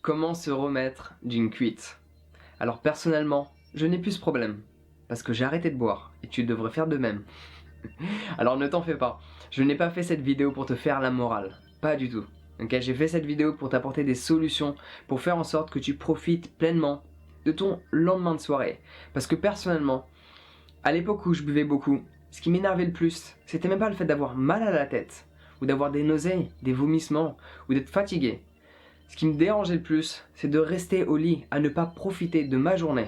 Comment se remettre d'une cuite? Alors personnellement, je n'ai plus ce problème, parce que j'ai arrêté de boire, et tu devrais faire de même. Alors ne t'en fais pas, je n'ai pas fait cette vidéo pour te faire la morale, pas du tout. Ok, j'ai fait cette vidéo pour t'apporter des solutions, pour faire en sorte que tu profites pleinement de ton lendemain de soirée. Parce que personnellement, à l'époque où je buvais beaucoup, ce qui m'énervait le plus, c'était même pas le fait d'avoir mal à la tête, ou d'avoir des nausées, des vomissements, ou d'être fatigué. Ce qui me dérangeait le plus, c'est de rester au lit à ne pas profiter de ma journée.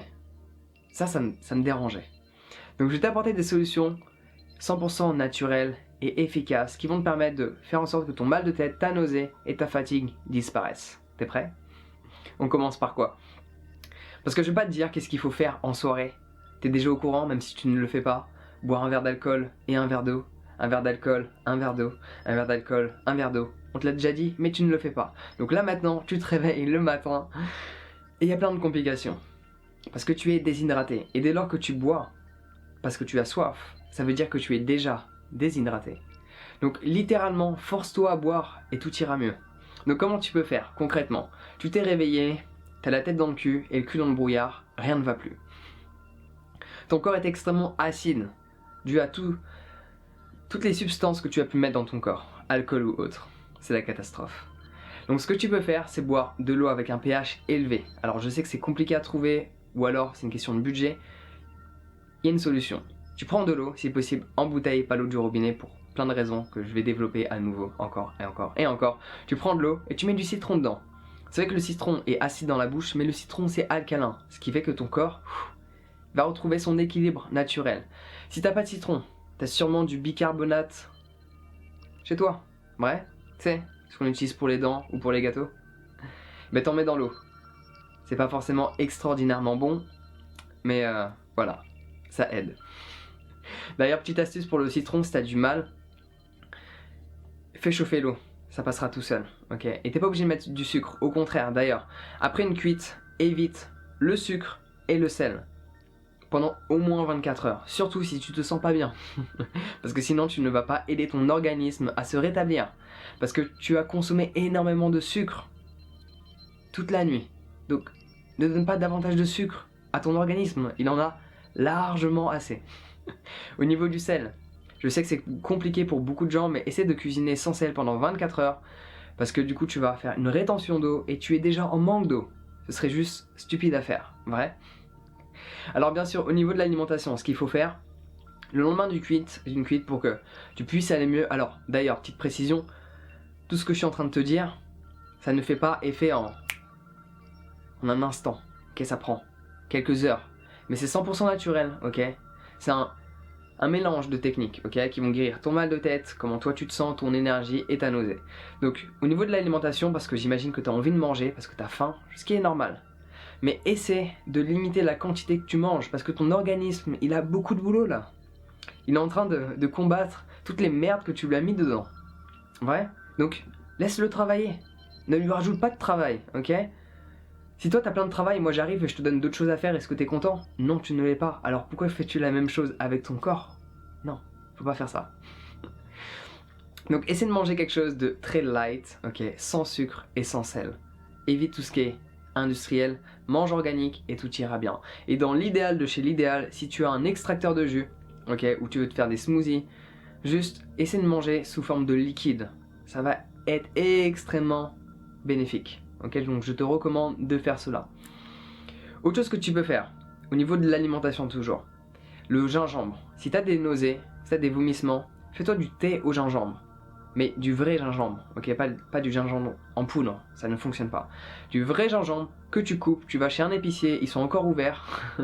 Ça me dérangeait. Donc je vais t'apporter des solutions 100% naturelles et efficaces qui vont te permettre de faire en sorte que ton mal de tête, ta nausée et ta fatigue disparaissent. T'es prêt? On commence par quoi? Parce que je vais pas te dire qu'est-ce qu'il faut faire en soirée. T'es déjà au courant, même si tu ne le fais pas. Boire un verre d'alcool et un verre d'eau. Un verre d'alcool, un verre d'eau. Un verre d'alcool, un verre d'eau. On te l'a déjà dit, mais tu ne le fais pas. Donc là maintenant, tu te réveilles le matin et il y a plein de complications. Parce que tu es déshydraté. Et dès lors que tu bois, parce que tu as soif, ça veut dire que tu es déjà déshydraté. Donc littéralement, force-toi à boire et tout ira mieux. Donc comment tu peux faire concrètement? Tu t'es réveillé, t'as la tête dans le cul et le cul dans le brouillard, rien ne va plus. Ton corps est extrêmement acide, dû à toutes les substances que tu as pu mettre dans ton corps, alcool ou autre. C'est la catastrophe. Donc ce que tu peux faire, c'est boire de l'eau avec un pH élevé. Alors je sais que c'est compliqué à trouver, ou alors c'est une question de budget. Il y a une solution. Tu prends de l'eau, si possible, en bouteille, pas l'eau du robinet, pour plein de raisons que je vais développer à nouveau, encore et encore et encore. Tu prends de l'eau et tu mets du citron dedans. C'est vrai que le citron est acide dans la bouche, mais le citron c'est alcalin, ce qui fait que ton corps va retrouver son équilibre naturel. Si t'as pas de citron, t'as sûrement du bicarbonate chez toi. Ouais, tu sais, ce qu'on utilise pour les dents ou pour les gâteaux. Ben t'en mets dans l'eau. C'est pas forcément extraordinairement bon, mais voilà, ça aide. D'ailleurs, petite astuce pour le citron, si t'as du mal, fais chauffer l'eau, ça passera tout seul, ok? Et t'es pas obligé de mettre du sucre, au contraire, d'ailleurs, après une cuite, évite le sucre et le sel pendant au moins 24 heures, surtout si tu te sens pas bien, parce que sinon tu ne vas pas aider ton organisme à se rétablir, parce que tu as consommé énormément de sucre toute la nuit, donc ne donne pas davantage de sucre à ton organisme, il en a largement assez. Au niveau du sel, je sais que c'est compliqué pour beaucoup de gens, mais essaie de cuisiner sans sel pendant 24 heures, parce que du coup tu vas faire une rétention d'eau et tu es déjà en manque d'eau. Ce serait juste stupide à faire, vrai? Alors bien sûr, au niveau de l'alimentation, ce qu'il faut faire, le lendemain d'une cuite pour que tu puisses aller mieux. Alors d'ailleurs, petite précision, tout ce que je suis en train de te dire, ça ne fait pas effet en un instant, ok? Ça prend quelques heures, mais c'est 100% naturel, ok? C'est un mélange de techniques, ok, qui vont guérir ton mal de tête, comment toi tu te sens, ton énergie et ta nausée. Donc au niveau de l'alimentation, parce que j'imagine que tu as envie de manger, parce que tu as faim, ce qui est normal, mais essaie de limiter la quantité que tu manges, parce que ton organisme, il a beaucoup de boulot là. Il est en train de combattre toutes les merdes que tu lui as mis dedans. Ouais? Donc laisse-le travailler. Ne lui rajoute pas de travail, ok? Si toi t'as plein de travail, moi j'arrive et je te donne d'autres choses à faire, est-ce que t'es content? Non, tu ne l'es pas. Alors pourquoi fais-tu la même chose avec ton corps? Non, faut pas faire ça. Donc essaie de manger quelque chose de très light, ok, sans sucre et sans sel. Évite tout ce qui est industriel, mange organique et tout ira bien. Et dans l'idéal de chez l'idéal, si tu as un extracteur de jus, ok, ou tu veux te faire des smoothies, juste essaie de manger sous forme de liquide. Ça va être extrêmement bénéfique. Ok, donc je te recommande de faire cela. Autre chose que tu peux faire, au niveau de l'alimentation toujours, le gingembre. Si tu as des nausées, si tu as des vomissements, fais-toi du thé au gingembre. Mais du vrai gingembre, ok, pas du gingembre en poudre, ça ne fonctionne pas. Du vrai gingembre que tu coupes, tu vas chez un épicier, ils sont encore ouverts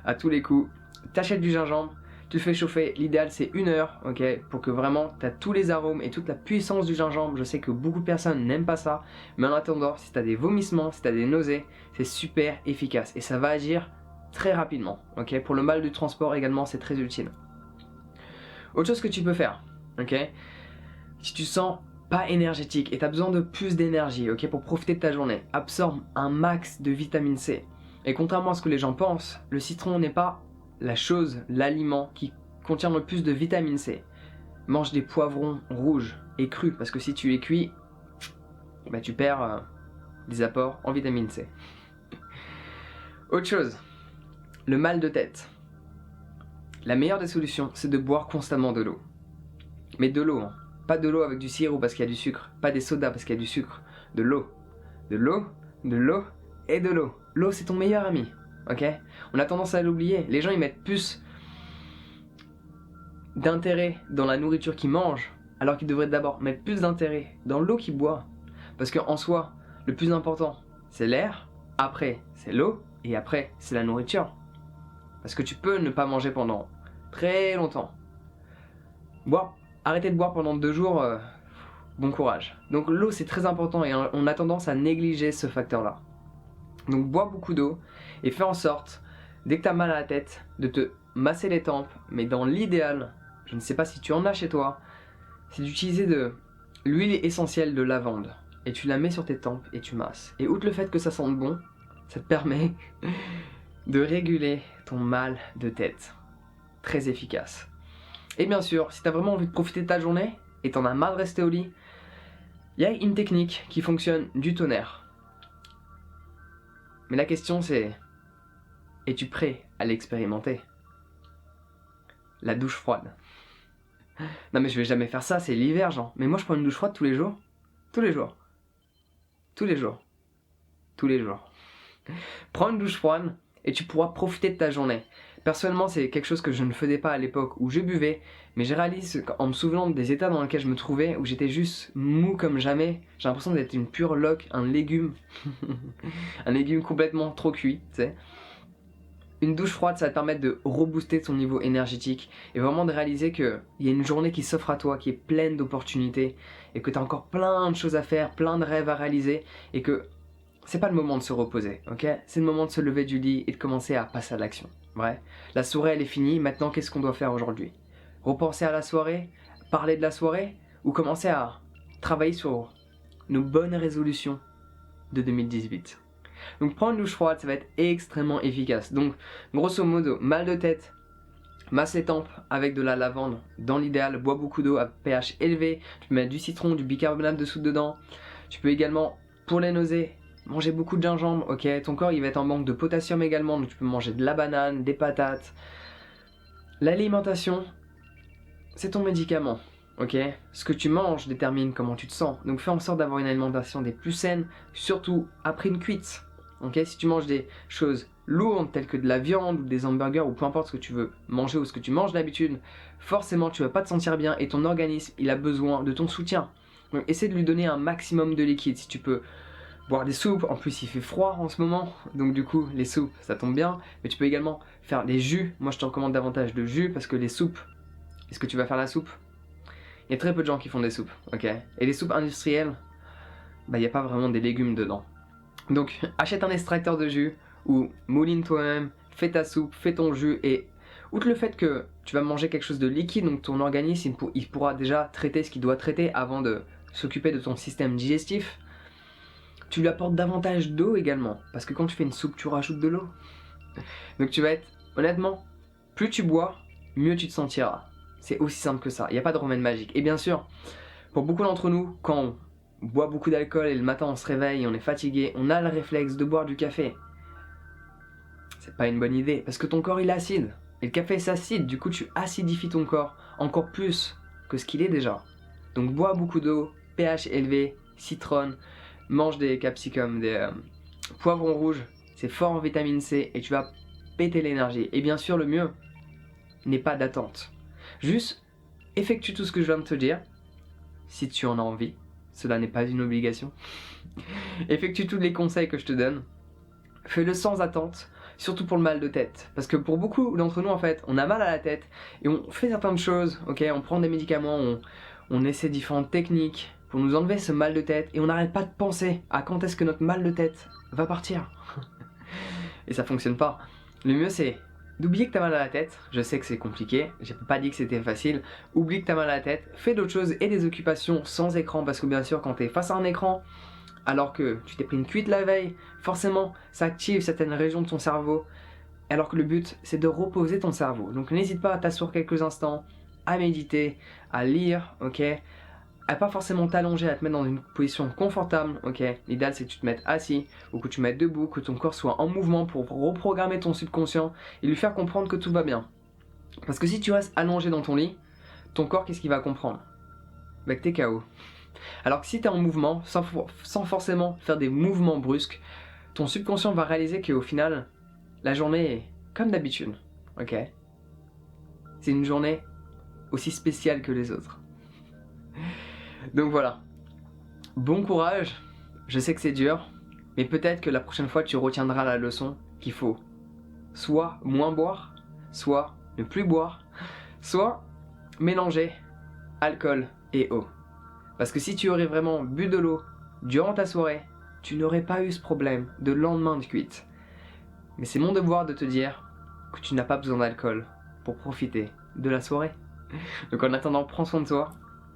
à tous les coups. T'achètes du gingembre, tu le fais chauffer, l'idéal c'est 1 heure, ok, pour que vraiment tu as tous les arômes et toute la puissance du gingembre. Je sais que beaucoup de personnes n'aiment pas ça, mais en attendant, si tu as des vomissements, si tu as des nausées, c'est super efficace et ça va agir très rapidement, ok. Pour le mal du transport également, c'est très utile. Autre chose que tu peux faire, ok, si tu sens pas énergétique et tu as besoin de plus d'énergie, ok, pour profiter de ta journée, absorbe un max de vitamine C. Et contrairement à ce que les gens pensent, le citron n'est pas la chose, l'aliment qui contient le plus de vitamine C. Mange des poivrons rouges et crus, parce que si tu les cuis, bah tu perds des apports en vitamine C. Autre chose, le mal de tête. La meilleure des solutions, c'est de boire constamment de l'eau. Mais de l'eau, hein. Pas de l'eau avec du sirop parce qu'il y a du sucre, pas des sodas parce qu'il y a du sucre, de l'eau. De l'eau, de l'eau et de l'eau. L'eau, c'est ton meilleur ami, ok? On a tendance à l'oublier. Les gens, ils mettent plus d'intérêt dans la nourriture qu'ils mangent, alors qu'ils devraient d'abord mettre plus d'intérêt dans l'eau qu'ils boivent. Parce qu'en soi, le plus important, c'est l'air, après, c'est l'eau, et après, c'est la nourriture. Parce que tu peux ne pas manger pendant très longtemps. Arrêter de boire pendant 2 jours, bon courage. Donc l'eau, c'est très important et on a tendance à négliger ce facteur-là. Donc bois beaucoup d'eau et fais en sorte, dès que tu as mal à la tête, de te masser les tempes. Mais dans l'idéal, je ne sais pas si tu en as chez toi, c'est d'utiliser de l'huile essentielle de lavande. Et tu la mets sur tes tempes et tu masses. Et outre le fait que ça sente bon, ça te permet de réguler ton mal de tête. Très efficace. Et bien sûr, si tu as vraiment envie de profiter de ta journée et t'en as marre de rester au lit, il y a une technique qui fonctionne du tonnerre. Mais la question c'est, es-tu prêt à l'expérimenter? La douche froide. Non mais je vais jamais faire ça, c'est l'hiver genre. Mais moi je prends une douche froide tous les jours. Tous les jours. Tous les jours. Tous les jours. Prends une douche froide et tu pourras profiter de ta journée. Personnellement, c'est quelque chose que je ne faisais pas à l'époque où je buvais, mais j'ai réalisé en me souvenant des états dans lesquels je me trouvais, où j'étais juste mou comme jamais. J'ai l'impression d'être une pure loque, un légume. Un légume complètement trop cuit, tu sais. Une douche froide, ça va te permettre de rebooster ton niveau énergétique et vraiment de réaliser qu'il y a une journée qui s'offre à toi, qui est pleine d'opportunités et que tu as encore plein de choses à faire, plein de rêves à réaliser et que c'est pas le moment de se reposer, ok? C'est le moment de se lever du lit et de commencer à passer à l'action. Ouais. La soirée elle est finie, maintenant qu'est-ce qu'on doit faire aujourd'hui? Repenser à la soirée, parler de la soirée ou commencer à travailler sur nos bonnes résolutions de 2018. Donc prendre une douche froide, ça va être extrêmement efficace. Donc grosso modo, mal de tête, masse les tempes avec de la lavande. Dans l'idéal, bois beaucoup d'eau à pH élevé. Tu peux mettre du citron, du bicarbonate de soude dedans. Tu peux également, pour les nausées, manger beaucoup de gingembre, ok, ton corps il va être en manque de potassium également, donc tu peux manger de la banane, des patates. L'alimentation, c'est ton médicament, ok. Ce que tu manges détermine comment tu te sens, donc fais en sorte d'avoir une alimentation des plus saines, surtout après une cuite, ok. Si tu manges des choses lourdes telles que de la viande ou des hamburgers ou peu importe ce que tu veux manger ou ce que tu manges d'habitude, forcément tu vas pas te sentir bien et ton organisme il a besoin de ton soutien. Donc essaie de lui donner un maximum de liquide si tu peux. Boire des soupes, en plus il fait froid en ce moment, donc du coup les soupes ça tombe bien, mais tu peux également faire des jus. Moi je te recommande davantage de jus parce que les soupes, est-ce que tu vas faire la soupe? Il y a très peu de gens qui font des soupes, ok? Et les soupes industrielles, bah il n'y a pas vraiment des légumes dedans. Donc achète un extracteur de jus ou mouline toi-même, fais ta soupe, fais ton jus et outre le fait que tu vas manger quelque chose de liquide, donc ton organisme il pourra déjà traiter ce qu'il doit traiter avant de s'occuper de ton système digestif. Tu lui apportes davantage d'eau également, parce que quand tu fais une soupe, tu rajoutes de l'eau. Donc tu vas être, honnêtement, plus tu bois, mieux tu te sentiras. C'est aussi simple que ça, il n'y a pas de remède magique. Et bien sûr, pour beaucoup d'entre nous, quand on boit beaucoup d'alcool et le matin on se réveille, on est fatigué, on a le réflexe de boire du café. C'est pas une bonne idée, parce que ton corps il est acide. Et le café c'est acide, du coup tu acidifies ton corps encore plus que ce qu'il est déjà. Donc bois beaucoup d'eau, pH élevé, citronne, mange des capsicums, des poivrons rouges, c'est fort en vitamine C et tu vas péter l'énergie. Et bien sûr, le mieux n'est pas d'attente. Juste, effectue tout ce que je viens de te dire, si tu en as envie. Cela n'est pas une obligation. Effectue tous les conseils que je te donne. Fais-le sans attente, surtout pour le mal de tête. Parce que pour beaucoup d'entre nous, en fait, on a mal à la tête et on fait certaines choses, ok, on prend des médicaments, on essaie différentes techniques pour nous enlever ce mal de tête et on n'arrête pas de penser à quand est-ce que notre mal de tête va partir. Et ça fonctionne pas. Le mieux c'est d'oublier que t'as mal à la tête. Je sais que c'est compliqué, j'ai pas dit que c'était facile. Oublie que t'as mal à la tête, fais d'autres choses et des occupations sans écran parce que bien sûr quand t'es face à un écran alors que tu t'es pris une cuite la veille, forcément ça active certaines régions de ton cerveau alors que le but c'est de reposer ton cerveau. Donc n'hésite pas à t'asseoir quelques instants, à méditer, à lire, ok, à pas forcément t'allonger, à te mettre dans une position confortable, ok. L'idéal c'est que tu te mettes assis ou que tu te mettes debout, que ton corps soit en mouvement pour reprogrammer ton subconscient et lui faire comprendre que tout va bien. Parce que si tu restes allongé dans ton lit, ton corps qu'est-ce qu'il va comprendre? Bah que t'es KO. Alors que si t'es en mouvement, sans forcément faire des mouvements brusques, ton subconscient va réaliser qu'au final, la journée est comme d'habitude, ok. C'est une journée aussi spéciale que les autres. Donc voilà, bon courage, je sais que c'est dur, mais peut-être que la prochaine fois tu retiendras la leçon qu'il faut soit moins boire, soit ne plus boire, soit mélanger alcool et eau. Parce que si tu aurais vraiment bu de l'eau durant ta soirée, tu n'aurais pas eu ce problème de lendemain de cuite. Mais c'est mon devoir de te dire que tu n'as pas besoin d'alcool pour profiter de la soirée. Donc en attendant, prends soin de toi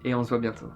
et on se voit bientôt.